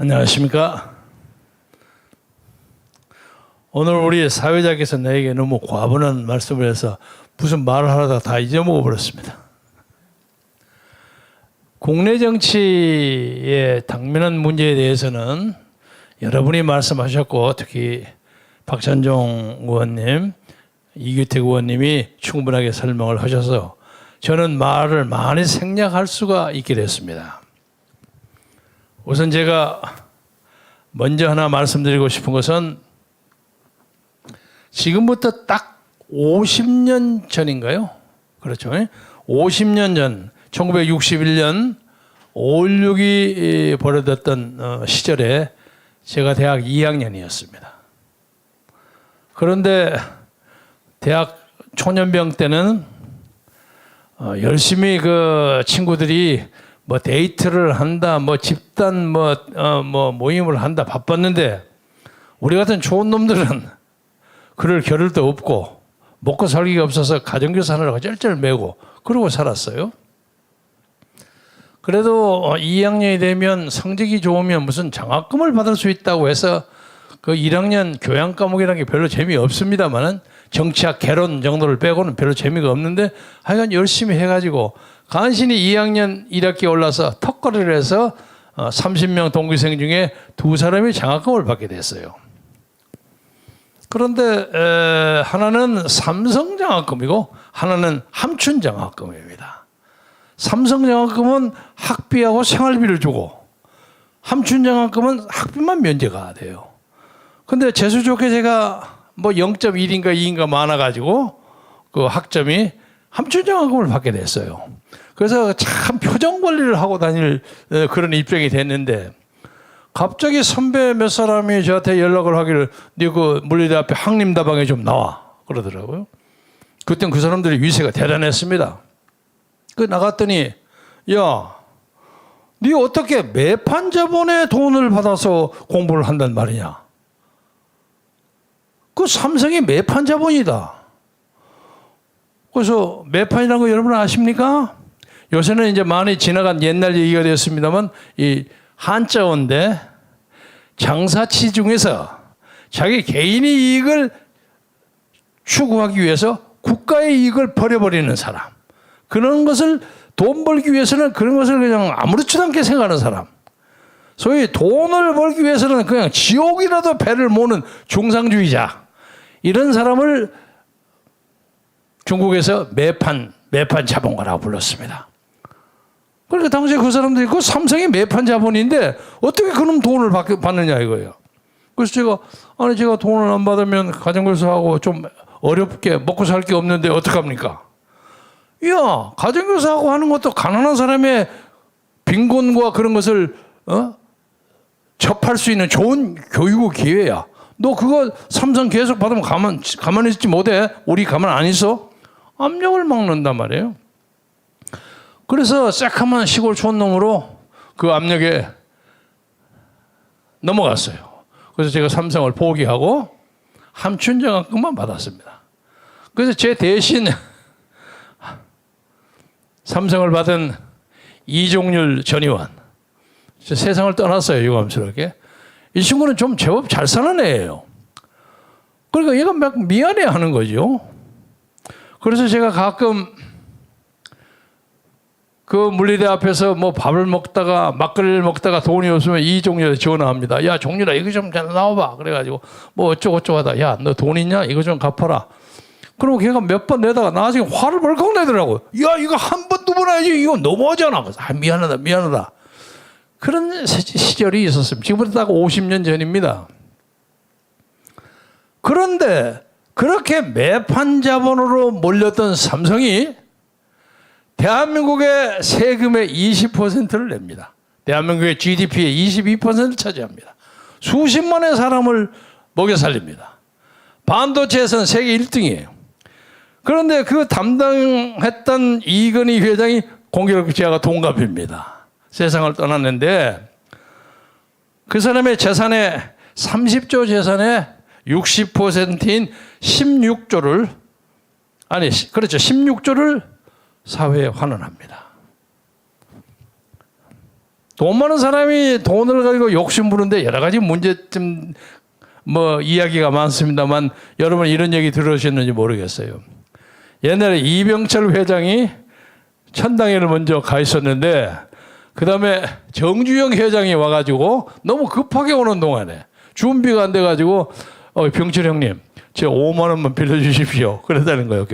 안녕하십니까. 오늘 우리 사회자께서 나에게 너무 과분한 말씀을 해서 무슨 말을 하다가 다 잊어먹어 버렸습니다. 국내 정치의 당면한 문제에 대해서는 여러분이 말씀하셨고, 특히 박찬종 의원님, 이규택 의원님이 충분하게 설명을 하셔서 저는 말을 많이 생략할 수가 있게 됐습니다. 우선 제가 먼저 하나 말씀드리고 싶은 것은 지금부터 딱 50년 전인가요? 그렇죠. 50년 전 1961년 5.16이 벌어졌던 시절에 제가 대학 2학년이었습니다. 그런데 대학 초년병 때는 열심히 그 친구들이 뭐 데이트를 한다, 뭐 집단 모임을 한다 바빴는데 우리 같은 좋은 놈들은 그럴 겨를도 없고 먹고 살기가 없어서 가정교사 하느라고 쩔쩔매고 그러고 살았어요. 그래도 2학년이 되면 성적이 좋으면 무슨 장학금을 받을 수 있다고 해서 그 1학년 교양 과목이라는 게 별로 재미없습니다만은 정치학 개론 정도를 빼고는 별로 재미가 없는데 하여간 열심히 해가지고 간신히 2학년 1학기에 올라서 턱걸이를 해서 30명 동기생 중에 2사람이 장학금을 받게 됐어요. 그런데 하나는 삼성장학금이고 하나는 함춘장학금입니다. 삼성장학금은 학비하고 생활비를 주고 함춘장학금은 학비만 면제가 돼요. 근데 재수 좋게 제가 뭐 0.1인가 2인가 많아가지고 그 학점이 함춘장학금을 받게 됐어요. 그래서 참 표정 관리를 하고 다닐 그런 입장이 됐는데 갑자기 선배 몇 사람이 저한테 연락을 하기를 네 그 물리대 앞에 항림다방에 좀 나와 그러더라고요. 그땐 그 사람들의 위세가 대단했습니다. 그 나갔더니 야, 네 어떻게 매판 자본에 돈을 받아서 공부를 한단 말이냐. 그 삼성이 매판 자본이다. 그래서 매판이라는 거 여러분 아십니까? 요새는 이제 많이 지나간 옛날 얘기가 되었습니다만 이 한자어인데 장사치 중에서 자기 개인의 이익을 추구하기 위해서 국가의 이익을 버려버리는 사람, 그런 것을 돈 벌기 위해서는 그런 것을 그냥 아무렇지도 않게 생각하는 사람, 소위 돈을 벌기 위해서는 그냥 지옥이라도 배를 모는 중상주의자, 이런 사람을 중국에서 매판 자본가라고 불렀습니다. 그러니까 당시에 그 사람들이 그 삼성이 매판 자본인데 어떻게 그놈 돈을 받느냐 이거예요. 그래서 제가 돈을 안 받으면 가정교사하고 좀 어렵게 먹고 살 게 없는데 어떡합니까? 야, 가정교사하고 하는 것도 가난한 사람의 빈곤과 그런 것을 접할 수 있는 좋은 교육 기회야. 너 그거 삼성 계속 받으면 가만히 있지 못해? 우리 가만 안 있어? 압력을 막는단 말이에요. 그래서 새카만 시골 촌놈으로 그 압력에 넘어갔어요. 그래서 제가 삼성을 포기하고 함춘장학금만 받았습니다. 그래서 제 대신 삼성을 받은 이종률 전 의원, 세상을 떠났어요. 유감스럽게. 이 친구는 좀 제법 잘 사는 애예요. 그러니까 얘가 막 미안해 하는 거죠. 그래서 제가 가끔 그 물리대 앞에서 뭐 밥을 먹다가 막걸리를 먹다가 돈이 없으면 이종렬에 전화합니다. 야, 종렬아, 이거 좀 나와봐. 그래가지고 뭐 어쩌고저쩌고 하다. 야, 너 돈 있냐? 이거 좀 갚아라. 그러고 걔가 몇 번 내다가 나중에 화를 벌컥 내더라고요. 야, 이거 한 번, 두 번 해야지. 이거 너무하잖아. 미안하다. 그런 시절이 있었습니다. 지금부터 딱 50년 전입니다. 그런데 그렇게 매판 자본으로 몰렸던 삼성이 대한민국의 세금의 20%를 냅니다. 대한민국의 GDP의 22%를 차지합니다. 수십만의 사람을 먹여 살립니다. 반도체에서는 세계 1등이에요. 그런데 그 담당했던 이건희 회장이 공교롭게 제가 동갑입니다. 세상을 떠났는데 그 사람의 재산의 30조 재산의 60%인 16조를 사회에 환원합니다. 돈 많은 사람이 돈을 가지고 욕심 부는데 여러 가지 문제점 뭐 이야기가 많습니다만 여러분 이런 얘기 들으셨는지 모르겠어요. 옛날에 이병철 회장이 천당에를 먼저 가 있었는데 그 다음에 정주영 회장이 와가지고 너무 급하게 오는 동안에 준비가 안 돼가지고 병철 형님 제 5만 원만 빌려주십시오. 그랬다는 거예요.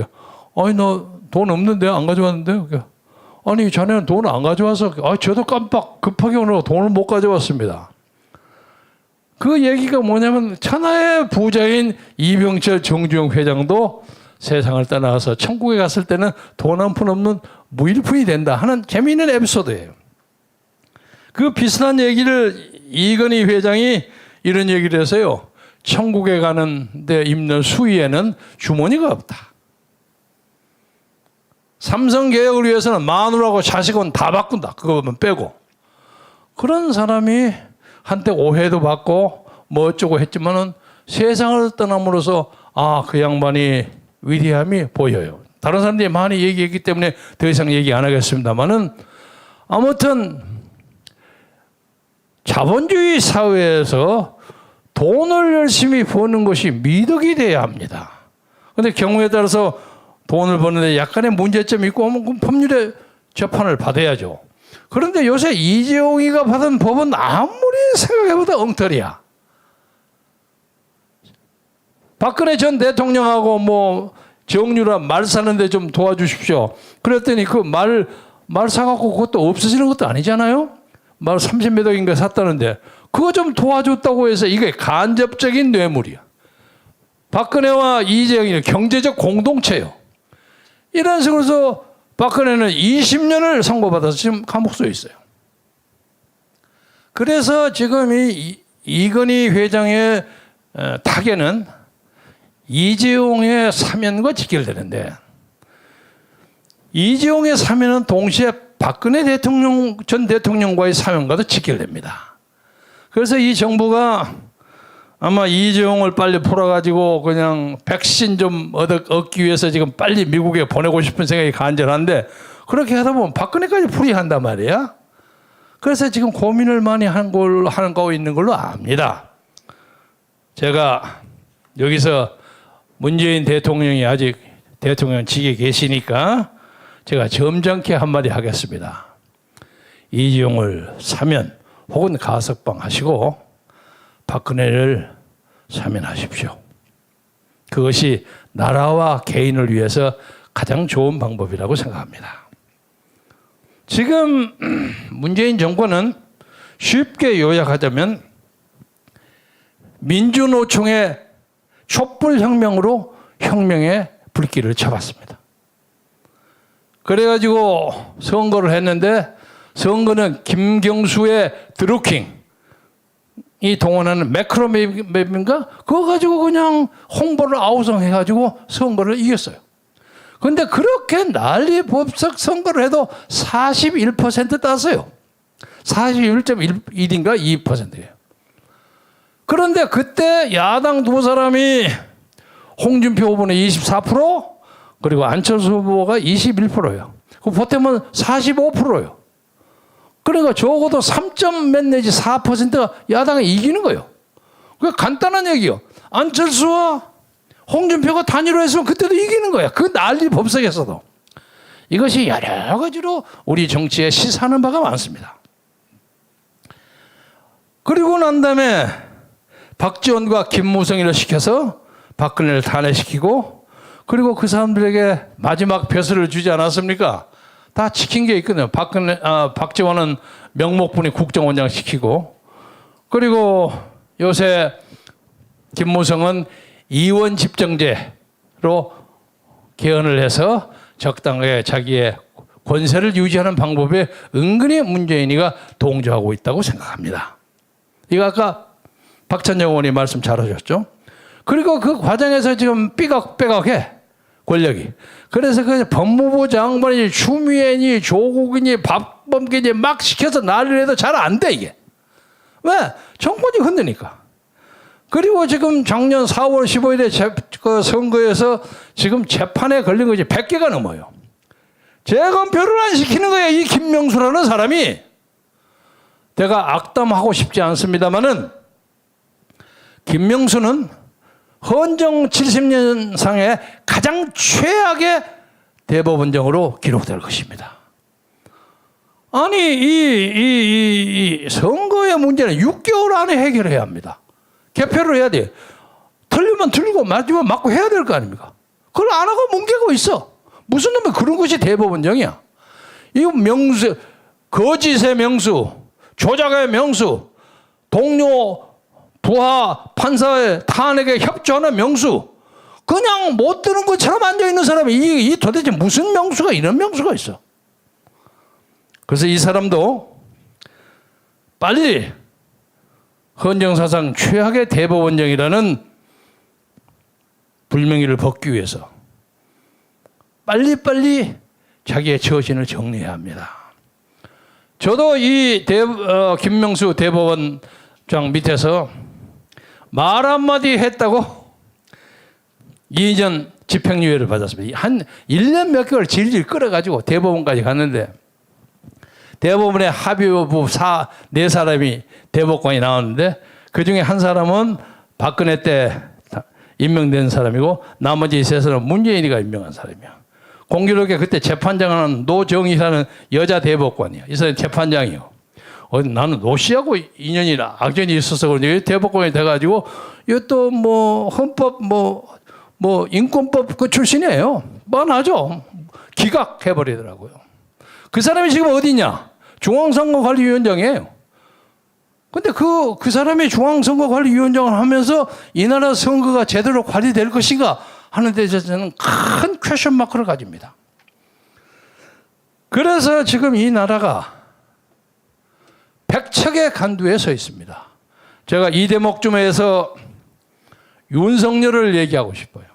아니 너 돈 없는데 안 가져왔는데 아니 자네는 돈 안 가져와서 저도 깜빡 급하게 오느라고 돈을 못 가져왔습니다. 그 얘기가 뭐냐면 천하의 부자인 이병철 정주영 회장도 세상을 떠나서 천국에 갔을 때는 돈 한 푼 없는 무일푼이 된다 하는 재미있는 에피소드예요. 그 비슷한 얘기를 이건희 회장이 이런 얘기를 해서요. 천국에 가는 데 입는 수의에는 주머니가 없다. 삼성개혁을 위해서는 마누라하고 자식은 다 바꾼다. 그거만 빼고. 그런 사람이 한때 오해도 받고 뭐 어쩌고 했지만은 세상을 떠남으로써 그 양반이 위대함이 보여요. 다른 사람들이 많이 얘기했기 때문에 더 이상 얘기 안 하겠습니다만은 아무튼 자본주의 사회에서 돈을 열심히 버는 것이 미덕이 돼야 합니다. 그런데 경우에 따라서 돈을 버는데 약간의 문제점이 있고 하면 법률의 재판을 받아야죠. 그런데 요새 이재용이가 받은 법은 아무리 생각해보다 엉터리야. 박근혜 전 대통령하고 뭐 정유라 말 사는데 좀 도와주십시오. 그랬더니 그 말 사갖고 그것도 없어지는 것도 아니잖아요. 말 30몇 억인가 샀다는데 그거 좀 도와줬다고 해서 이게 간접적인 뇌물이야. 박근혜와 이재용이는 경제적 공동체예요. 이런 식으로 해서 박근혜는 20년을 선고받아서 지금 감옥소에 있어요. 그래서 지금 이건희 회장의 타겟은 이재용의 사면과 직결되는데 이재용의 사면은 동시에 박근혜 전 대통령과의 사면과도 직결됩니다. 그래서 이 정부가 아마 이재용을 빨리 풀어가지고 그냥 백신 좀 얻기 위해서 지금 빨리 미국에 보내고 싶은 생각이 간절한데 그렇게 하다 보면 박근혜까지 풀이한단 말이야. 그래서 지금 고민을 많이 하는 거 있는 걸로 압니다. 제가 여기서 문재인 대통령이 아직 대통령직에 계시니까 제가 점잖게 한마디 하겠습니다. 이재용을 사면 혹은 가석방 하시고 박근혜를 사면하십시오. 그것이 나라와 개인을 위해서 가장 좋은 방법이라고 생각합니다. 지금 문재인 정권은 쉽게 요약하자면 민주노총의 촛불혁명으로 혁명의 불길을 쳐봤습니다. 그래가지고 선거를 했는데 선거는 김경수의 드루킹 이 동원하는 매크로맵인가? 그거 가지고 그냥 홍보를 아우성해가지고 선거를 이겼어요. 그런데 그렇게 난리 법석 선거를 해도 41% 땄어요. 41.1인가 2%예요. 그런데 그때 야당 두 사람이 홍준표 후보는 24% 그리고 안철수 후보가 21%예요. 그 보태면 45%예요. 그러니까 적어도 3점 몇 내지 4%가 야당이 이기는 거예요. 그 간단한 얘기요. 안철수와 홍준표가 단일화 했으면 그때도 이기는 거야. 그 난리 법석에서도. 이것이 여러 가지로 우리 정치에 시사하는 바가 많습니다. 그리고 난 다음에 박지원과 김무성이를 시켜서 박근혜를 탄핵시키고 그리고 그 사람들에게 마지막 벼슬을 주지 않았습니까? 다 지킨 게 있거든요. 박지원은 명목분이 국정원장 시키고 그리고 요새 김무성은 이원 집정제로 개헌을 해서 적당하게 자기의 권세를 유지하는 방법에 은근히 문재인이가 동조하고 있다고 생각합니다. 이거 아까 박찬정 의원이 말씀 잘하셨죠? 그리고 그 과정에서 지금 삐걱빼걱해 권력이. 그래서 그 법무부 장관이 추미애니 조국이니 박범계니 막 시켜서 난리를 해도 잘 안 돼 이게. 왜? 정권이 흔드니까. 그리고 지금 작년 4월 15일에 그 선거에서 지금 재판에 걸린 것이 100개가 넘어요. 재검표를 안 시키는 거야 이 김명수라는 사람이. 내가 악담하고 싶지 않습니다만은 김명수는 헌정 70년상의 가장 최악의 대법원장으로 기록될 것입니다. 아니 이 선거의 문제는 6개월 안에 해결해야 합니다. 개표를 해야 돼. 틀리면 틀리고 맞으면 맞고 해야 될 거 아닙니까? 그걸 안 하고 뭉개고 있어. 무슨 놈의 그런 것이 대법원장이야. 이거 명수, 거짓의 명수, 조작의 명수, 동료 부하 판사의 탄핵에 협조하는 명수, 그냥 못 드는 것처럼 앉아있는 사람이 이 도대체 무슨 명수가 이런 명수가 있어. 그래서 이 사람도 빨리 헌정사상 최악의 대법원장이라는 불명예를 벗기 위해서 빨리빨리 자기의 처신을 정리해야 합니다. 저도 이 김명수 대법원장 밑에서 말 한마디 했다고 2년 집행유예를 받았습니다. 한 1년 몇 개월 질질 끌어가지고 대법원까지 갔는데 대법원의 합의부 4사람이 대법관이 나왔는데 그중에 한 사람은 박근혜 때 임명된 사람이고 나머지 3사람은 문재인이가 임명한 사람이야. 공교롭게 그때 재판장은 노정희라는 여자 대법관이야. 이 사람이 재판장이요. 나는 노 씨하고 인연이나 악연이 있어서 그런지 대법관이 돼가지고 이것도 뭐 헌법 뭐 인권법 그 출신이에요. 뻔하죠. 기각해버리더라고요. 그 사람이 지금 어디냐? 중앙선거관리위원장이에요. 근데 그 사람이 중앙선거관리위원장을 하면서 이 나라 선거가 제대로 관리될 것인가 하는 데 저는 큰 퀘션 마크를 가집니다. 그래서 지금 이 나라가 백척의 간두에 서 있습니다. 제가 이 대목쯤에서 윤석열을 얘기하고 싶어요.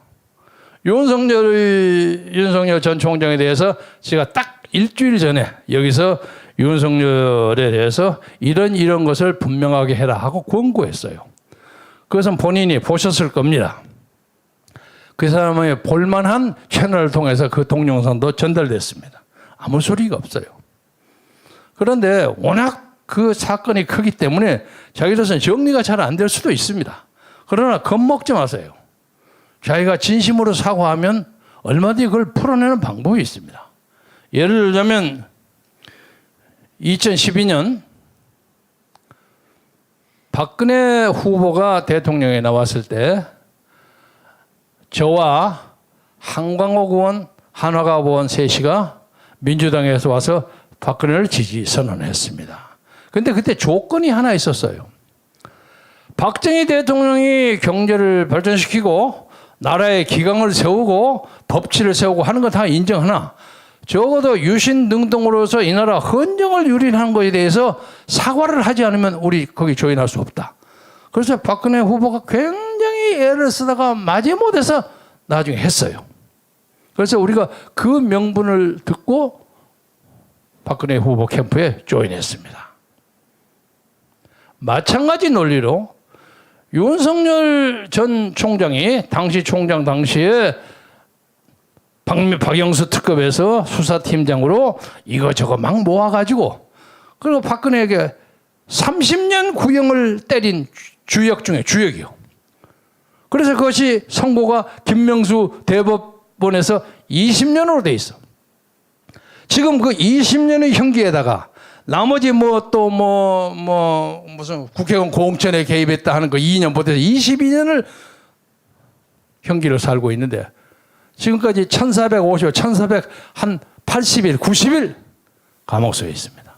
윤석열 전 총장에 대해서 제가 딱 일주일 전에 여기서 윤석열에 대해서 이런 것을 분명하게 해라 하고 권고했어요. 그것은 본인이 보셨을 겁니다. 그 사람의 볼만한 채널을 통해서 그 동영상도 전달됐습니다. 아무 소리가 없어요. 그런데 워낙 그 사건이 크기 때문에 자기로서는 정리가 잘 안 될 수도 있습니다. 그러나 겁먹지 마세요. 자기가 진심으로 사과하면 얼마든지 그걸 풀어내는 방법이 있습니다. 예를 들자면 2012년 박근혜 후보가 대통령에 나왔을 때 저와 한광옥 의원, 한화갑 의원 셋이가 민주당에서 와서 박근혜를 지지 선언했습니다. 그런데 그때 조건이 하나 있었어요. 박정희 대통령이 경제를 발전시키고 나라의 기강을 세우고 법치를 세우고 하는 거 다 인정하나 적어도 유신 등등으로서 이 나라 헌정을 유린하는 것에 대해서 사과를 하지 않으면 우리 거기 조인할 수 없다. 그래서 박근혜 후보가 굉장히 애를 쓰다가 마지못해서 나중에 했어요. 그래서 우리가 그 명분을 듣고 박근혜 후보 캠프에 조인했습니다. 마찬가지 논리로 윤석열 전 총장이 당시 총장 당시에 박영수 특검에서 수사팀장으로 이거저거 막 모아가지고 그리고 박근혜에게 30년 구형을 때린 주역 중에 주역이요. 그래서 그것이 선고가 김명수 대법원에서 20년으로 돼 있어. 지금 그 20년의 형기에다가 나머지 무슨 국회의원 공천에 개입했다 하는 거 2년 보태서 22년을 형기를 살고 있는데 지금까지 1450, 1480일, 90일 감옥수에 있습니다.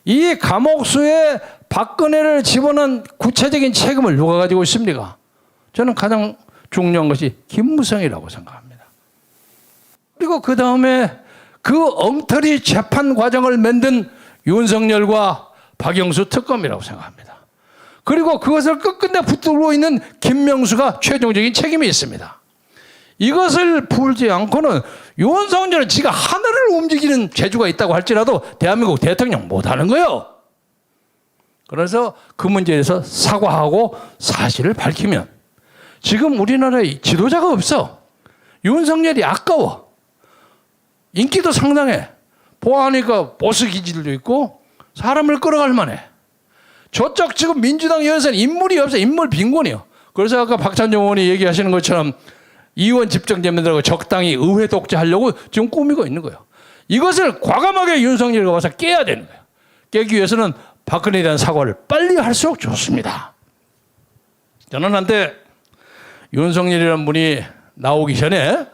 이 감옥수에 박근혜를 집어넣은 구체적인 책임을 누가 가지고 있습니까? 저는 가장 중요한 것이 김무성이라고 생각합니다. 그리고 그 다음에 그 엉터리 재판 과정을 만든 윤석열과 박영수 특검이라고 생각합니다. 그리고 그것을 끝끝내 붙들고 있는 김명수가 최종적인 책임이 있습니다. 이것을 풀지 않고는 윤석열은 지가 하늘을 움직이는 재주가 있다고 할지라도 대한민국 대통령 못하는 거예요. 그래서 그 문제에 대해서 사과하고 사실을 밝히면 지금 우리나라에 지도자가 없어. 윤석열이 아까워. 인기도 상당해. 보아하니까 보스 기질도 있고 사람을 끌어갈 만해. 저쪽 지금 민주당 의원에서는 인물이 없어요. 인물 빈곤이요. 그래서 아까 박찬종 의원이 얘기하시는 것처럼 이원 집정제민들하고 적당히 의회 독재하려고 지금 꾸미고 있는 거예요. 이것을 과감하게 윤석열이 와서 깨야 되는 거예요. 깨기 위해서는 박근혜에 대한 사과를 빨리 할수록 좋습니다. 저는 한때 윤석열이라는 분이 나오기 전에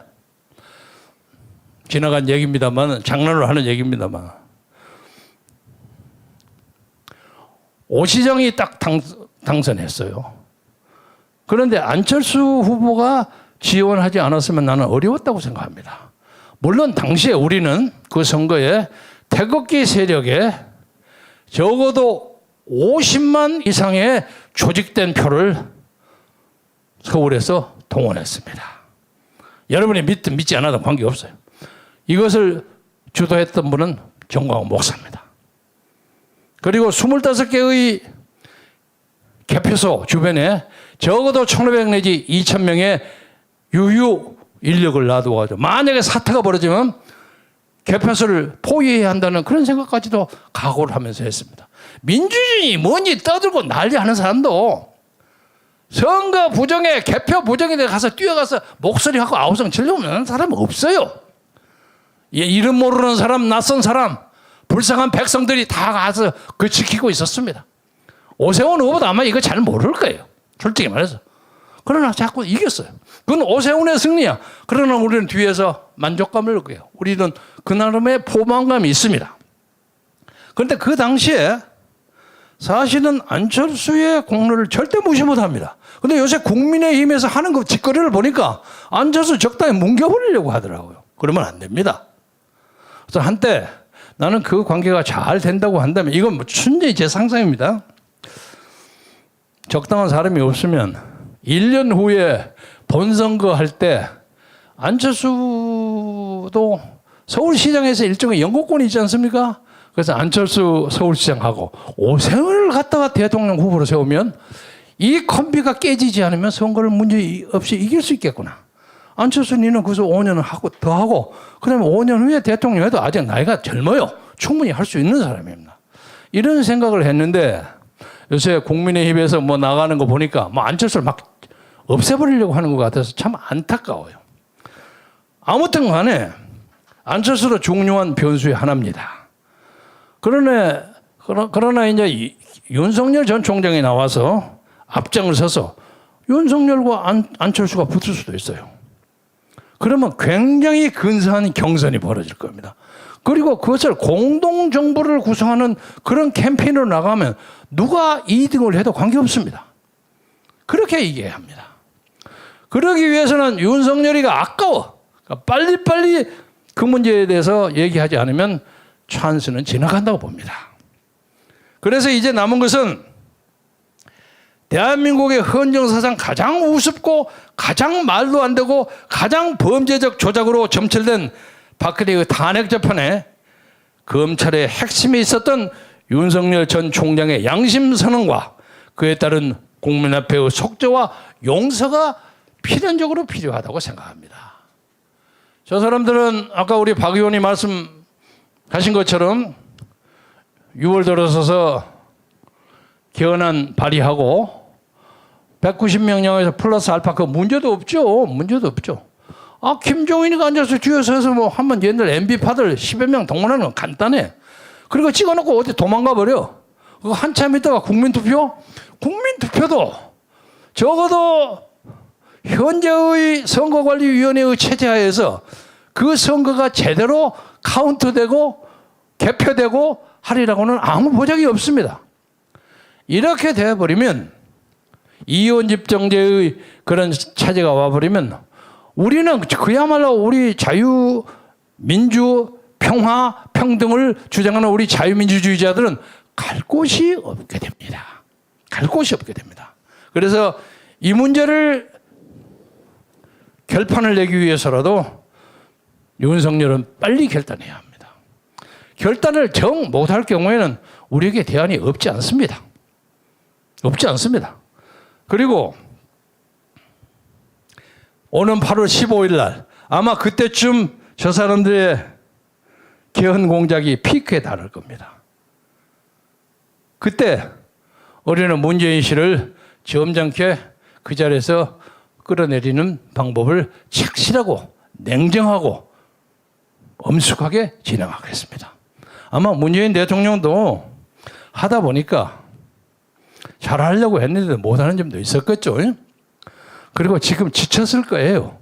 지나간 얘기입니다만, 장난으로 하는 얘기입니다만, 오 시장이 딱 당선했어요. 그런데 안철수 후보가 지원하지 않았으면 나는 어려웠다고 생각합니다. 물론 당시에 우리는 그 선거에 태극기 세력에 적어도 50만 이상의 조직된 표를 서울에서 동원했습니다. 여러분이 믿든 믿지 않아도 관계없어요. 이것을 주도했던 분은 정광훈 목사입니다. 그리고 25개의 개표소 주변에 적어도 1,500 내지 2,000명의 유휴 인력을 놔두어가지고 만약에 사태가 벌어지면 개표소를 포위해야 한다는 그런 생각까지도 각오를 하면서 했습니다. 민주주의 뭐니 떠들고 난리하는 사람도 선거 부정에 개표 부정에 가서 뛰어가서 목소리하고 아우성 질려오는 사람은 없어요. 이름 모르는 사람, 낯선 사람, 불쌍한 백성들이 다 가서 그 지키고 있었습니다. 오세훈 후보도 아마 이거 잘 모를 거예요. 솔직히 말해서. 그러나 자꾸 이겼어요. 그건 오세훈의 승리야. 그러나 우리는 뒤에서 만족감을 느껴요. 우리는 그 나름의 포만감이 있습니다. 그런데 그 당시에 사실은 안철수의 공로를 절대 무시 못합니다. 그런데 요새 국민의힘에서 하는 그 짓거리를 보니까 안철수 적당히 뭉겨버리려고 하더라고요. 그러면 안 됩니다. 그래서 한때 나는 그 관계가 잘 된다고 한다면, 이건 뭐 순전히 제 상상입니다. 적당한 사람이 없으면 1년 후에 본선거 할 때 안철수도 서울시장에서 일종의 영국권이 있지 않습니까? 그래서 안철수 서울시장하고 오세훈을 갖다가 대통령 후보로 세우면 이 콤비가 깨지지 않으면 선거를 문제 없이 이길 수 있겠구나. 안철수 니는 그래서 5년을 하고 더 하고 그러면 5년 후에 대통령 해도 아직 나이가 젊어요. 충분히 할 수 있는 사람입니다. 이런 생각을 했는데 요새 국민의힘에서 뭐 나가는 거 보니까 뭐 안철수를 막 없애버리려고 하는 것 같아서 참 안타까워요. 아무튼 간에 안철수도 중요한 변수의 하나입니다. 그러나 이제 윤석열 전 총장이 나와서 앞장을 서서 윤석열과 안철수가 붙을 수도 있어요. 그러면 굉장히 근사한 경선이 벌어질 겁니다. 그리고 그것을 공동정부를 구성하는 그런 캠페인으로 나가면 누가 2등을 해도 관계없습니다. 그렇게 얘기해야 합니다. 그러기 위해서는 윤석열이가 아까워. 그러니까 빨리빨리 그 문제에 대해서 얘기하지 않으면 찬스는 지나간다고 봅니다. 그래서 이제 남은 것은 대한민국의 헌정사상 가장 우습고 가장 말도 안 되고 가장 범죄적 조작으로 점철된 박근혜의 탄핵 재판에 검찰의 핵심이 있었던 윤석열 전 총장의 양심 선언과 그에 따른 국민 앞에의 속죄와 용서가 필연적으로 필요하다고 생각합니다. 저 사람들은 아까 우리 박 의원이 말씀하신 것처럼 6월 들어서서 개헌안 발의하고 190명령에서 플러스 알파 그 문제도 없죠. 문제도 없죠. 김종인이가 앉아서 뒤에 서서 뭐 한번 옛날 MB파들 10여 명 동원하는 건 간단해. 그리고 찍어놓고 어디 도망가 버려. 그거 한참 있다가 국민투표? 국민투표도 적어도 현재의 선거관리위원회의 체제 하에서 그 선거가 제대로 카운트되고 개표되고 하리라고는 아무 보장이 없습니다. 이렇게 되어버리면 이원 집정제의 그런 체제가 와버리면 우리는 그야말로 우리 자유, 민주, 평화, 평등을 주장하는 우리 자유민주주의자들은 갈 곳이 없게 됩니다. 갈 곳이 없게 됩니다. 그래서 이 문제를 결판을 내기 위해서라도 윤석열은 빨리 결단해야 합니다. 결단을 정 못할 경우에는 우리에게 대안이 없지 않습니다. 없지 않습니다. 그리고 오는 8월 15일 날 아마 그때쯤 저 사람들의 개헌 공작이 피크에 달할 겁니다. 그때 우리는 문재인 씨를 점잖게 그 자리에서 끌어내리는 방법을 착실하고 냉정하고 엄숙하게 진행하겠습니다. 아마 문재인 대통령도 하다 보니까 잘하려고 했는데 못하는 점도 있었겠죠. 그리고 지금 지쳤을 거예요.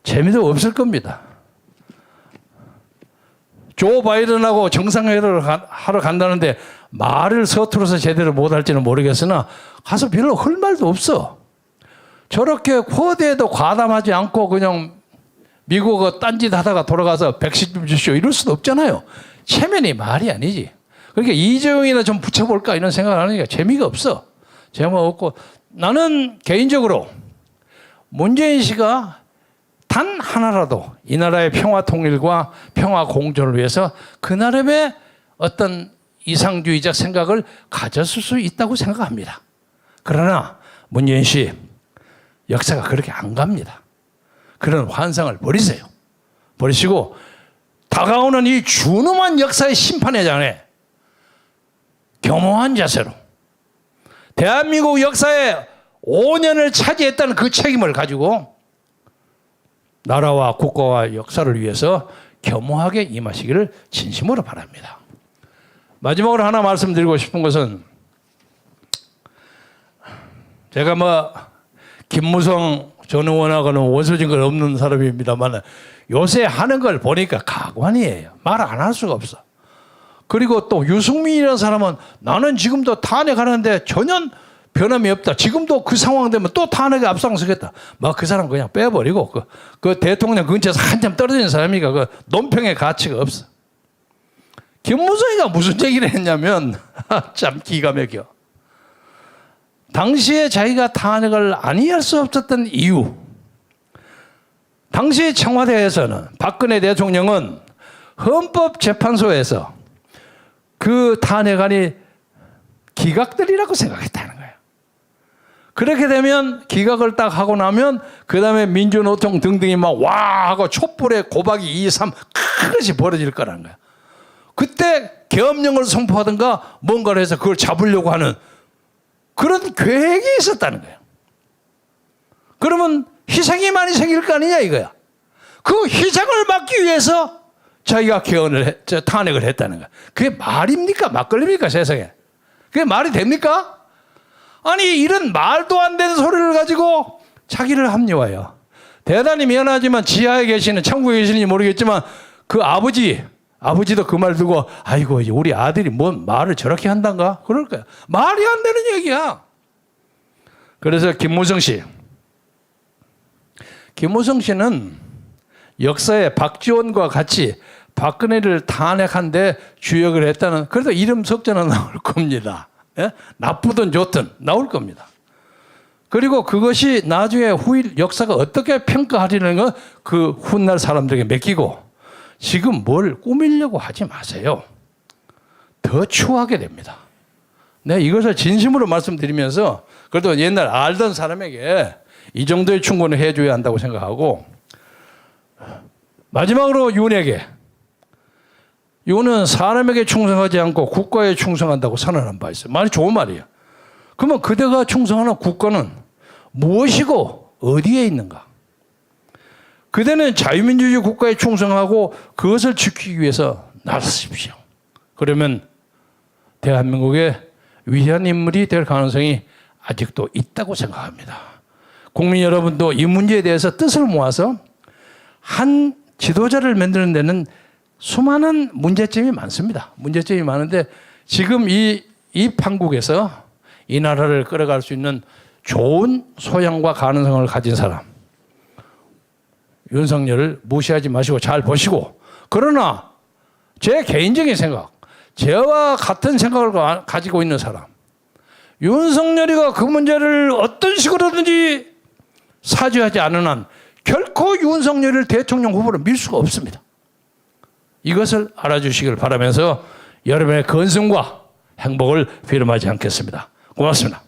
재미도 없을 겁니다. 조 바이든하고 정상회담을 하러 간다는데 말을 서투러서 제대로 못할지는 모르겠으나 가서 별로 할 말도 없어. 저렇게 쿼드에도 과담하지 않고 그냥 미국어 딴짓 하다가 돌아가서 백신 좀 주시오 이럴 수도 없잖아요. 체면이 말이 아니지. 그러니까 이재용이나 좀 붙여볼까 이런 생각을 하니까 재미가 없어. 재미가 없고 나는 개인적으로 문재인 씨가 단 하나라도 이 나라의 평화 통일과 평화 공존을 위해서 그 나름의 어떤 이상주의적 생각을 가졌을 수 있다고 생각합니다. 그러나 문재인 씨 역사가 그렇게 안 갑니다. 그런 환상을 버리세요. 버리시고 다가오는 이 준엄한 역사의 심판의 장에 겸허한 자세로 대한민국 역사에 5년을 차지했다는 그 책임을 가지고 나라와 국가와 역사를 위해서 겸허하게 임하시기를 진심으로 바랍니다. 마지막으로 하나 말씀드리고 싶은 것은 제가 김무성 전 의원하고는 원수진 건 없는 사람입니다만 요새 하는 걸 보니까 가관이에요. 말 안 할 수가 없어. 그리고 또 유승민이라는 사람은 나는 지금도 탄핵하는데 전혀 변함이 없다. 지금도 그 상황 되면 또 탄핵에 앞장서겠다. 그 사람 그냥 빼버리고 그 대통령 근처에서 한참 떨어진 사람이니까 그 논평의 가치가 없어. 김무성이가 무슨 얘기를 했냐면 참 기가 막혀. 당시에 자기가 탄핵을 아니할 수 없었던 이유. 당시 청와대에서는 박근혜 대통령은 헌법재판소에서 그 탄핵안이 기각되리라고 생각했다는 거예요. 그렇게 되면 기각을 딱 하고 나면 그 다음에 민주노총 등등이 막 와 하고 촛불의 고박이 2, 3 큰 것이 벌어질 거라는 거예요. 그때 계엄령을 선포하든가 뭔가를 해서 그걸 잡으려고 하는 그런 계획이 있었다는 거예요. 그러면 희생이 많이 생길 거 아니냐 이거야. 그 희생을 막기 위해서 자기가 탄핵을 했다는 거야. 그게 말입니까? 막걸리입니까? 세상에. 그게 말이 됩니까? 아니 이런 말도 안 되는 소리를 가지고 자기를 합리화해요. 대단히 미안하지만 지하에 계시는 천국에 계시는지 모르겠지만 그 아버지도 그 말 듣고 아이고 우리 아들이 뭔 말을 저렇게 한단가? 그럴 거야. 말이 안 되는 얘기야. 그래서 김무성 씨는 역사에 박지원과 같이 박근혜를 탄핵한 데 주역을 했다는 그래도 이름 석자는 나올 겁니다. 예? 나쁘든 좋든 나올 겁니다. 그리고 그것이 나중에 후일 역사가 어떻게 평가하려는 건 그 훗날 사람들에게 맡기고 지금 뭘 꾸미려고 하지 마세요. 더 추하게 됩니다. 네, 이것을 진심으로 말씀드리면서 그래도 옛날 알던 사람에게 이 정도의 충고는 해줘야 한다고 생각하고 마지막으로 윤은 사람에게 충성하지 않고 국가에 충성한다고 선언한 바 있어요. 말이 좋은 말이에요. 그러면 그대가 충성하는 국가는 무엇이고 어디에 있는가? 그대는 자유민주주의 국가에 충성하고 그것을 지키기 위해서 나서십시오. 그러면 대한민국의 위대한 인물이 될 가능성이 아직도 있다고 생각합니다. 국민 여러분도 이 문제에 대해서 뜻을 모아서 한 지도자를 만드는 데는 수많은 문제점이 많습니다. 문제점이 많은데 지금 이 판국에서 이 나라를 끌어갈 수 있는 좋은 소양과 가능성을 가진 사람 윤석열을 무시하지 마시고 잘 보시고 그러나 제 개인적인 생각 저와 같은 생각을 가지고 있는 사람 윤석열이가 그 문제를 어떤 식으로든지 사죄하지 않은 한 결코 윤석열을 대통령 후보로 밀 수가 없습니다. 이것을 알아주시길 바라면서 여러분의 건승과 행복을 비름하지 않겠습니다. 고맙습니다.